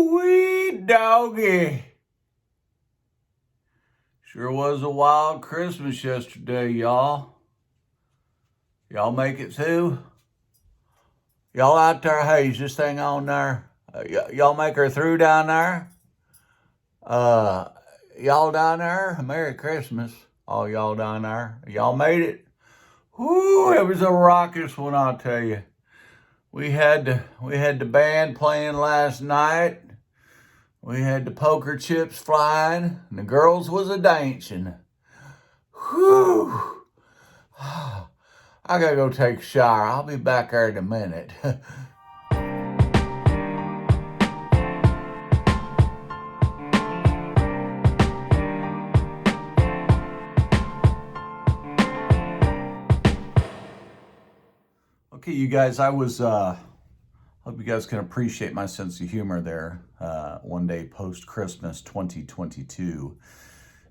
Woo-wee, doggy. Sure was a wild Christmas yesterday, y'all. Y'all make it too? Y'all out there, hey, is this thing on there? Y'all make her through down there? Y'all down there? Merry Christmas. All y'all down there. Y'all made it? Whoo, it was a raucous one, I'll tell you. We had the band playing last night. We had the poker chips flying, and the girls was a dancing. Whew. I gotta go take a shower. I'll be back there in a minute. Okay, you guys, hope you guys can appreciate my sense of humor there. One day post-Christmas 2022.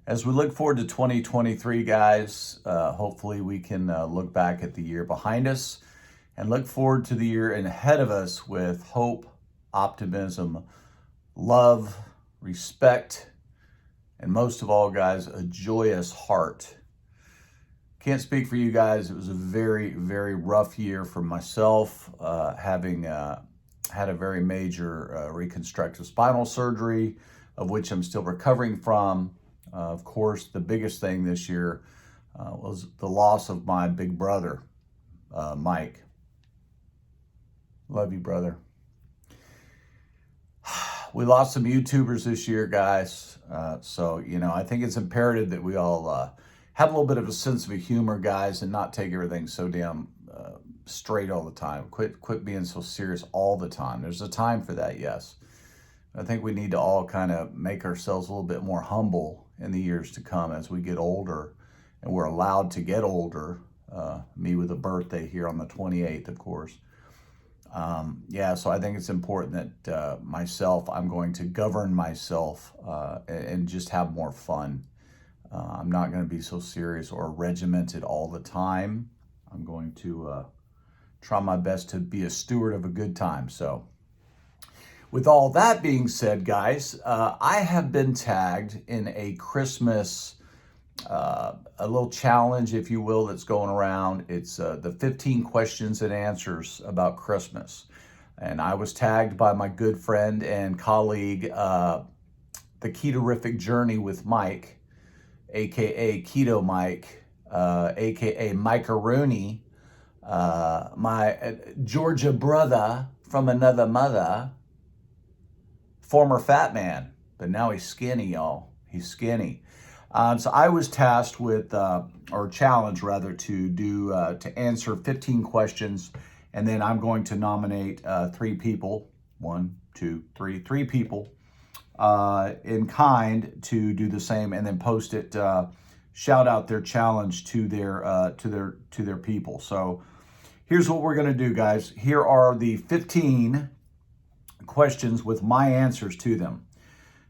As we look forward to 2023, guys, hopefully we can look back at the year behind us and look forward to the year ahead of us with hope, optimism, love, respect, and most of all, guys, a joyous heart. Can't speak for you guys. It was a very, very rough year for myself, having had a very major reconstructive spinal surgery, of which I'm still recovering from. Of course, the biggest thing this year was the loss of my big brother, Mike. Love you, brother. We lost some YouTubers this year, guys. So, I think it's imperative that we all have a little bit of a sense of humor, guys, and not take everything so damn straight all the time. Quit being so serious all the time. There's a time for that, yes. I think we need to all kind of make ourselves a little bit more humble in the years to come as we get older, and we're allowed to get older. Me with a birthday here on the 28th, of course. So I think it's important that I'm going to govern myself and just have more fun. I'm not going to be so serious or regimented all the time. I'm going to try my best to be a steward of a good time. So with all that being said, guys, I have been tagged in a Christmas, a little challenge, if you will, that's going around. It's the 15 questions and answers about Christmas. And I was tagged by my good friend and colleague, The Ketorific Journey with Mike, aka Keto Mike, aka Mike-a-Rooney, my Georgia brother from another mother, former fat man, but now he's skinny, y'all. He's skinny. So I was tasked with, or challenged rather, to answer 15 questions, and then I'm going to nominate three people, three people, in kind to do the same, and then post it, shout out their challenge to their people. So here's what we're gonna do, guys. Here are the 15 questions with my answers to them.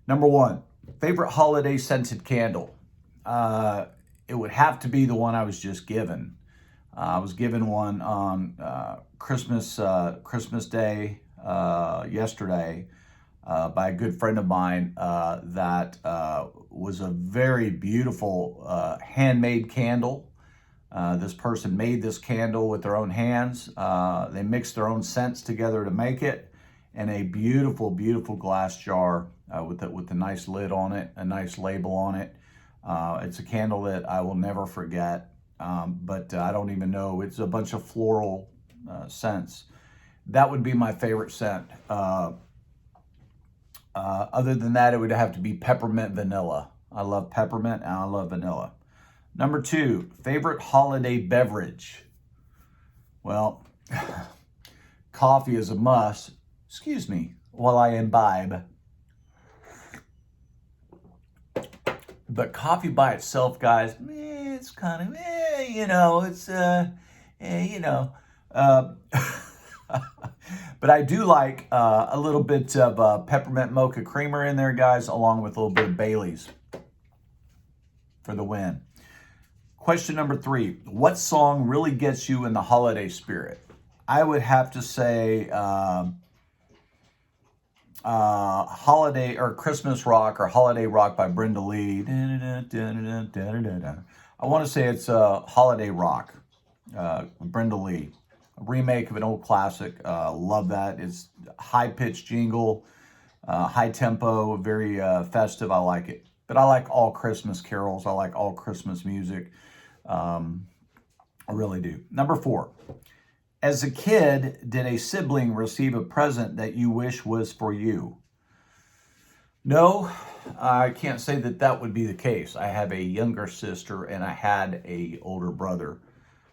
Number one, favorite holiday scented candle. It would have to be the one I was just given. I was given one on Christmas Day yesterday by a good friend of mine that was a very beautiful handmade candle. This person made this candle with their own hands. They mixed their own scents together to make it, in a beautiful, beautiful glass jar with a nice lid on it, a nice label on it. It's a candle that I will never forget, but I don't even know. It's a bunch of floral scents. That would be my favorite scent. Other than that, it would have to be peppermint vanilla. I love peppermint and I love vanilla. Number two, favorite holiday beverage. Well, coffee is a must. Excuse me while I imbibe. But coffee by itself, guys, it's kind of, but I do like a little bit of peppermint mocha creamer in there, guys, along with a little bit of Bailey's for the win. Question number three, what song really gets you in the holiday spirit? I would have to say Holiday or Christmas Rock or Holiday Rock by Brenda Lee. I want to say it's Holiday Rock, Brenda Lee. A remake of an old classic. Love that. It's high-pitched jingle, high tempo, very festive. I like it. But I like all Christmas carols. I like all Christmas music. I really do. Number 4. As a kid, did a sibling receive a present that you wish was for you? No, I can't say that that would be the case. I have a younger sister and I had a older brother.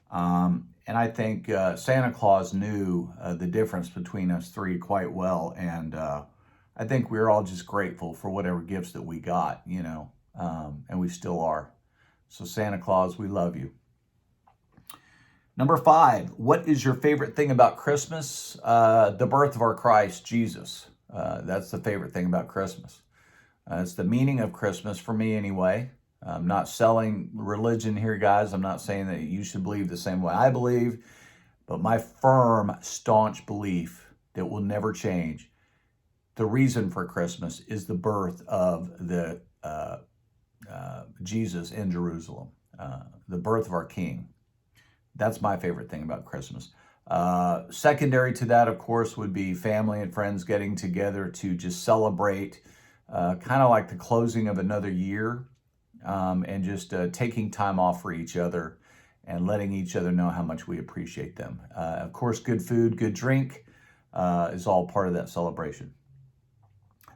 And I think Santa Claus knew the difference between us three quite well. And I think we were all just grateful for whatever gifts that we got, and we still are. So Santa Claus, we love you. Number 5, what is your favorite thing about Christmas? The birth of our Christ, Jesus. That's the favorite thing about Christmas. It's the meaning of Christmas for me anyway. I'm not selling religion here, guys. I'm not saying that you should believe the same way I believe, but my firm, staunch belief that will never change. The reason for Christmas is the birth of the Jesus in Jerusalem, the birth of our King. That's my favorite thing about Christmas. Secondary to that, of course, would be family and friends getting together to just celebrate, kind of like the closing of another year, and just taking time off for each other and letting each other know how much we appreciate them. Of course, good food, good drink is all part of that celebration.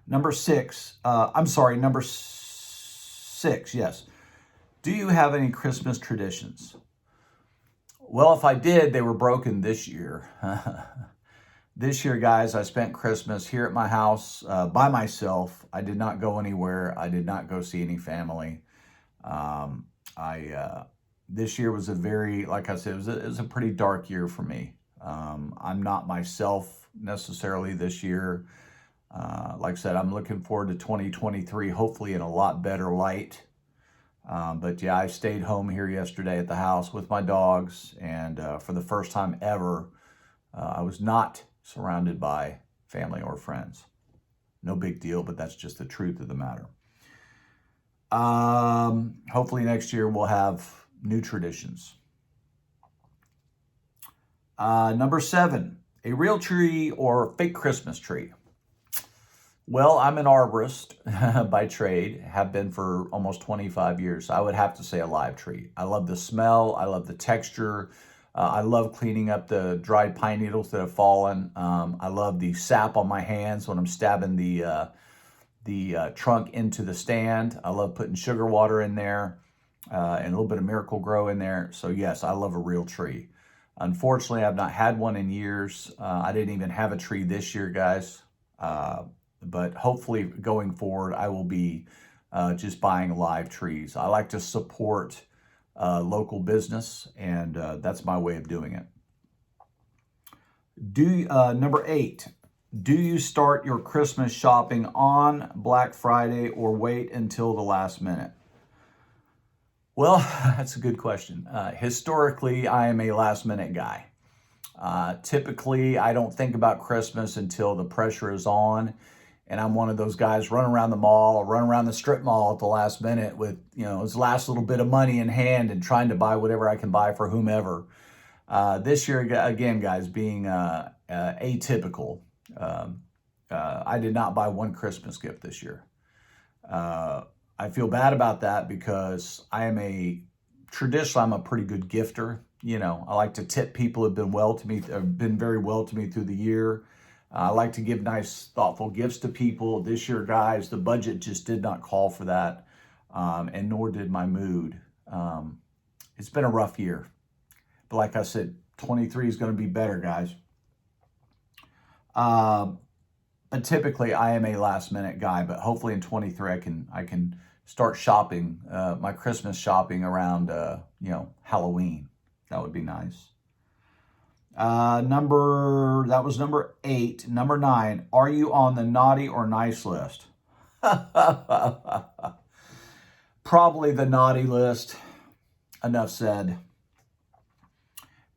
Number 6, yes. Do you have any Christmas traditions? Well, if I did, they were broken this year. This year, guys, I spent Christmas here at my house by myself. I did not go anywhere. I did not go see any family. This year was like I said, it was a pretty dark year for me. I'm not myself necessarily this year. Like I said, I'm looking forward to 2023, hopefully in a lot better light. But yeah, I stayed home here yesterday at the house with my dogs, and for the first time ever, I was not surrounded by family or friends. No big deal, but that's just the truth of the matter. Hopefully next year we'll have new traditions. Number 7, a real tree or fake Christmas tree? Well, I'm an arborist by trade, have been for almost 25 years. I would have to say a live tree. I love the smell. I love the texture. I love cleaning up the dried pine needles that have fallen. I love the sap on my hands when I'm stabbing the trunk into the stand. I love putting sugar water in there and a little bit of Miracle Grow in there. So yes, I love a real tree. Unfortunately, I've not had one in years. I didn't even have a tree this year, guys. But hopefully going forward, I will be just buying live trees. I like to support local business, and that's my way of doing it. Number 8, do you start your Christmas shopping on Black Friday or wait until the last minute? Well, that's a good question. Historically, I am a last minute guy. Typically, I don't think about Christmas until the pressure is on. And I'm one of those guys running around the mall or running around the strip mall at the last minute with, his last little bit of money in hand and trying to buy whatever I can buy for whomever. This year, again, guys, being atypical, I did not buy one Christmas gift this year. I feel bad about that because traditionally, I'm a pretty good gifter. I like to tip people who have been very well to me through the year. I like to give nice, thoughtful gifts to people. This year, guys, the budget just did not call for that, and nor did my mood. It's been a rough year. But like I said, 23 is going to be better, guys. But typically, I am a last-minute guy, but hopefully in 23, I can start shopping, my Christmas shopping around, Halloween. That would be nice. That was number 8. Number 9, are you on the naughty or nice list? Probably the naughty list. Enough said.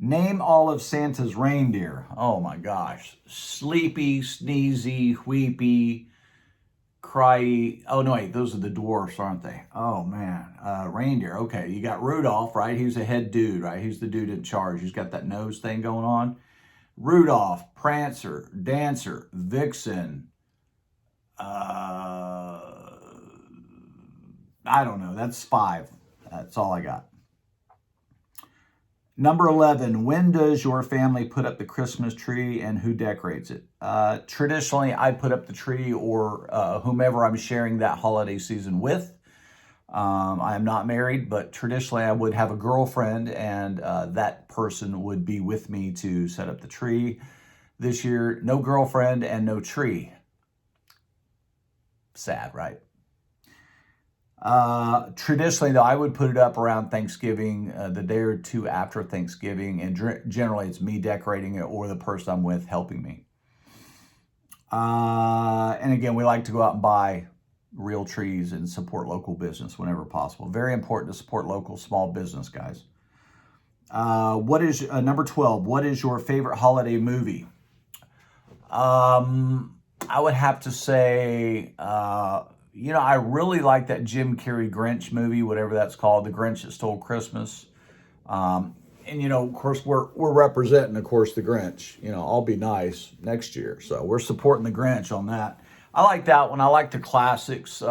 Name all of Santa's reindeer. Oh my gosh. Sleepy, sneezy, weepy, cryy. Oh no, wait, those are the dwarfs, aren't they? Oh man. Reindeer. Okay, you got Rudolph, right? He's a head dude, right? He's the dude in charge. He's got that nose thing going on. Rudolph, Prancer, Dancer, Vixen. I don't know. That's 5. That's all I got. Number 11, when does your family put up the Christmas tree and who decorates it? Traditionally, I put up the tree or whomever I'm sharing that holiday season with. I am not married, but traditionally I would have a girlfriend and that person would be with me to set up the tree. This year, no girlfriend and no tree. Sad, right? Traditionally, though, I would put it up around Thanksgiving, the day or two after Thanksgiving, and generally it's me decorating it or the person I'm with helping me. And again, we like to go out and buy real trees and support local business whenever possible. Very important to support local small business, guys. What is number 12? What is your favorite holiday movie? I would have to say, I really like that Jim Carrey Grinch movie, whatever that's called, The Grinch That Stole Christmas. Of course, we're representing, of course, the Grinch. I'll be nice next year. So we're supporting the Grinch on that. I like that one. I like the classics.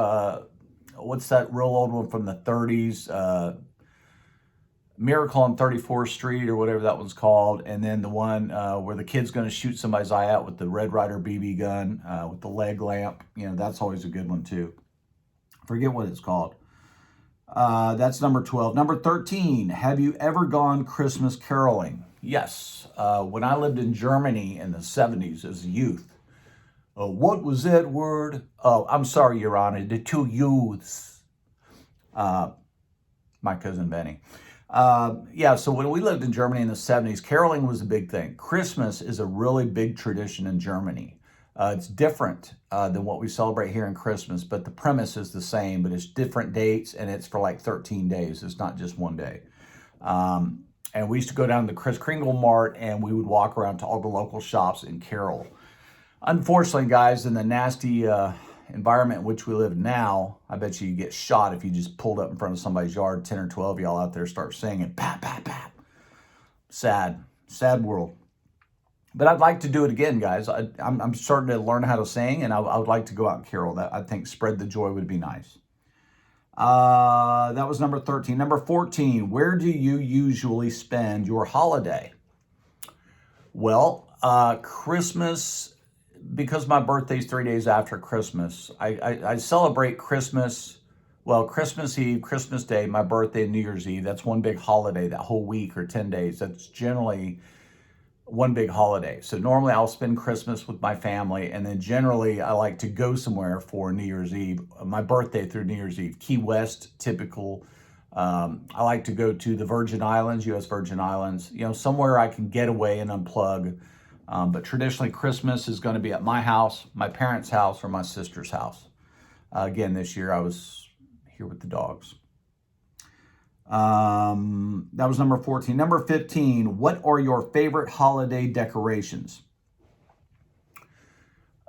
What's that real old one from the 30s? Miracle on 34th Street or whatever that one's called. And then the one where the kid's going to shoot somebody's eye out with the Red Ryder BB gun with the leg lamp. That's always a good one too. Forget what it's called. That's number 12. Number 13, have you ever gone Christmas caroling? Yes. When I lived in Germany in the 70s as a youth. What was that word? Oh, I'm sorry, Your Honor. The 2 youths. My cousin Benny. So when we lived in Germany in the 70s, caroling was a big thing. Christmas is a really big tradition in Germany. It's different than what we celebrate here in Christmas, but the premise is the same, but it's different dates, and it's for like 13 days. It's not just one day. And we used to go down to the Kris Kringle Mart, and we would walk around to all the local shops and carol. Unfortunately, guys, in the nasty environment in which we live now, I bet you get shot if you just pulled up in front of somebody's yard, 10 or 12 y'all out there start singing, pap, pap, pap. Sad world. But I'd like to do it again, guys. I'm starting to learn how to sing, and I would like to go out and carol. That I think spread the joy would be nice. That was number 13. Number 14, where do you usually spend your holiday? Well, Christmas, because my birthday's 3 days after Christmas, I celebrate Christmas, Christmas Eve, Christmas Day, my birthday, and New Year's Eve. That's one big holiday, that whole week or 10 days. That's generally one big holiday. So normally I'll spend Christmas with my family, and then generally I like to go somewhere for New Year's Eve, my birthday through New Year's Eve. Key West, typical. I like to go to the Virgin Islands, U.S. Virgin Islands, somewhere I can get away and unplug. But traditionally, Christmas is going to be at my house, my parents' house, or my sister's house. Again, this year I was here with the dogs. That was number 14. Number 15, what are your favorite holiday decorations?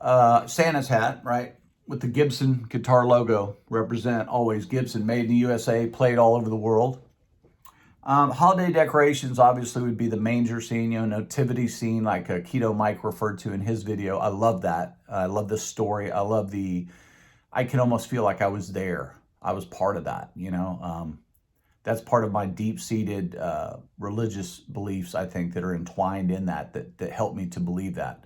Santa's hat, right? With the Gibson guitar logo. Represent always Gibson, made in the USA, played all over the world. Holiday decorations obviously would be the manger scene, nativity scene like Keto Mike referred to in his video. I love that. I love the story. I can almost feel like I was there. I was part of that, That's part of my deep-seated religious beliefs, I think, that are entwined in that help me to believe that.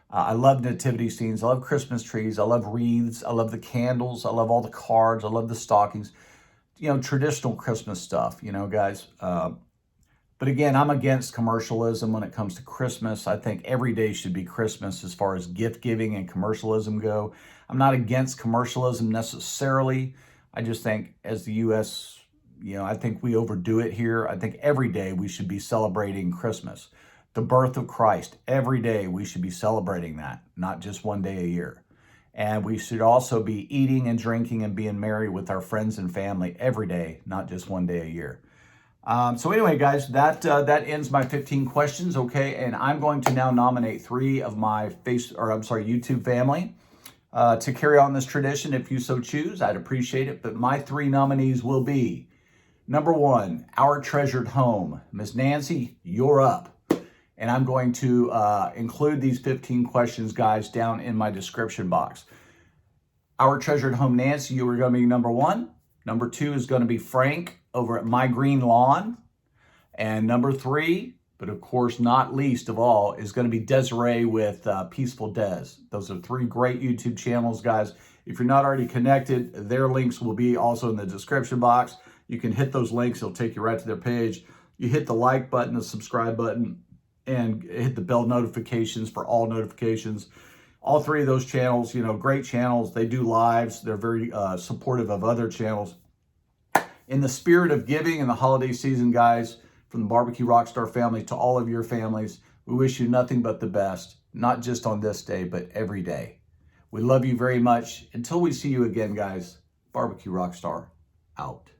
I love nativity scenes. I love Christmas trees. I love wreaths. I love the candles. I love all the cards. I love the stockings. Traditional Christmas stuff, guys. But again, I'm against commercialism when it comes to Christmas. I think every day should be Christmas as far as gift giving and commercialism go. I'm not against commercialism necessarily. I just think as the U.S., I think we overdo it here. I think every day we should be celebrating Christmas. The birth of Christ. Every day we should be celebrating that, not just one day a year. And we should also be eating and drinking and being merry with our friends and family every day, not just one day a year. So anyway, guys, that ends my 15 questions. Okay, and I'm going to now nominate 3 of my YouTube family to carry on this tradition. If you so choose, I'd appreciate it. But my 3 nominees will be: number 1, our treasured home. Miss Nancy, you're up. And I'm going to include these 15 questions, guys, down in my description box. Our treasured home, Nancy, you are going to be number 1. Number 2 is going to be Frank over at My Green Lawn. And number 3, but of course not least of all, is going to be Desiree with Peaceful Des. Those are 3 great YouTube channels, guys. If you're not already connected, their links will be also in the description box. You can hit those links. It'll take you right to their page. You hit the like button, the subscribe button, and hit the bell notifications for all notifications. All 3 of those channels, great channels. They do lives. They're very supportive of other channels. In the spirit of giving in the holiday season, guys, from the Barbecue Rockstar family to all of your families, we wish you nothing but the best, not just on this day, but every day. We love you very much. Until we see you again, guys, Barbecue Rockstar out.